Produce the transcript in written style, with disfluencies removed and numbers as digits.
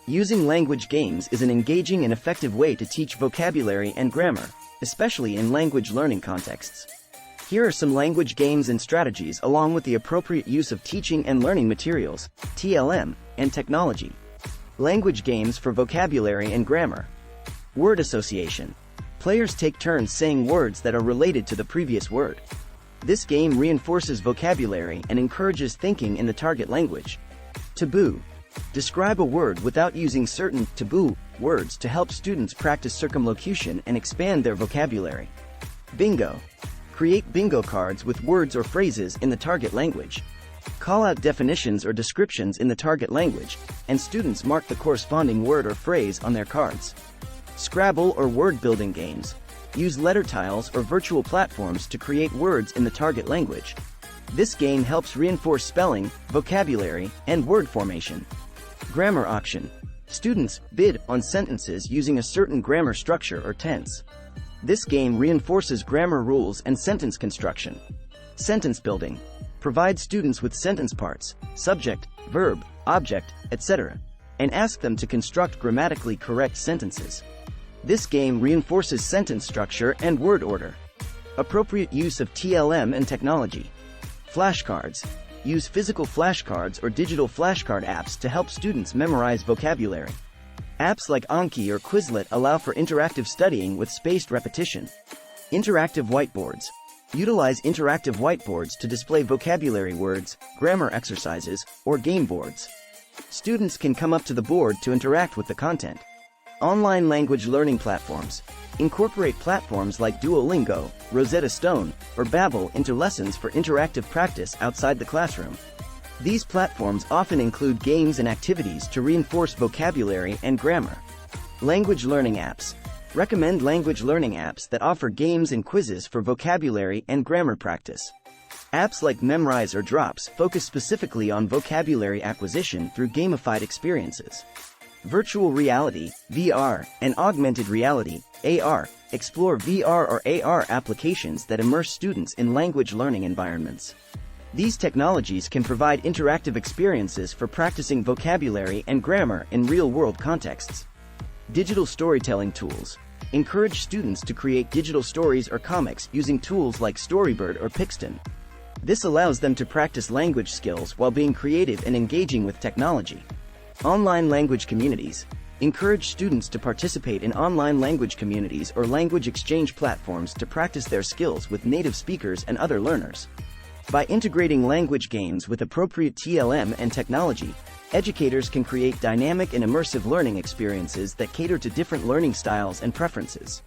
Using language games is an engaging and effective way to teach vocabulary and grammar, especially in language learning contexts. Here are some language games and strategies along with the appropriate use of teaching and learning materials, TLM, and technology. Language games for vocabulary and grammar. Word association. Players take turns saying words that are related to the previous word. This game reinforces vocabulary and encourages thinking in the target language. Taboo. Describe a word without using certain taboo words to help students practice circumlocution and expand their vocabulary. Bingo. Create bingo cards with words or phrases in the target language. Call out definitions or descriptions in the target language, and students mark the corresponding word or phrase on their cards. Scrabble or word-building games. Use letter tiles or virtual platforms to create words in the target language. This game helps reinforce spelling, vocabulary, and word formation. Grammar option. Students bid on sentences using a certain grammar structure or tense. This game reinforces grammar rules and sentence construction. Sentence building. Provide students with sentence parts, subject, verb, object, etc., and ask them to construct grammatically correct sentences. This game reinforces sentence structure and word order. Appropriate use of TLM and technology. Flashcards. Use physical flashcards or digital flashcard apps to help students memorize vocabulary. Apps like Anki or Quizlet allow for interactive studying with spaced repetition. Interactive whiteboards. Utilize interactive whiteboards to display vocabulary words, grammar exercises, or game boards. Students can come up to the board to interact with the content. Online language learning platforms. Incorporate platforms like Duolingo, Rosetta Stone, or Babbel into lessons for interactive practice outside the classroom. These platforms often include games and activities to reinforce vocabulary and grammar. Language learning apps. Recommend language learning apps that offer games and quizzes for vocabulary and grammar practice. Apps like Memrise or Drops focus specifically on vocabulary acquisition through gamified experiences. Virtual reality, VR, and augmented reality, AR, explore VR or AR applications that immerse students in language learning environments. These technologies can provide interactive experiences for practicing vocabulary and grammar in real-world contexts. Digital storytelling tools. Encourage students to create digital stories or comics using tools like Storybird or Pixton. This allows them to practice language skills while being creative and engaging with technology. Online language communities. Encourage students to participate in online language communities or language exchange platforms to practice their skills with native speakers and other learners. By integrating language games with appropriate TLM and technology, educators can create dynamic and immersive learning experiences that cater to different learning styles and preferences.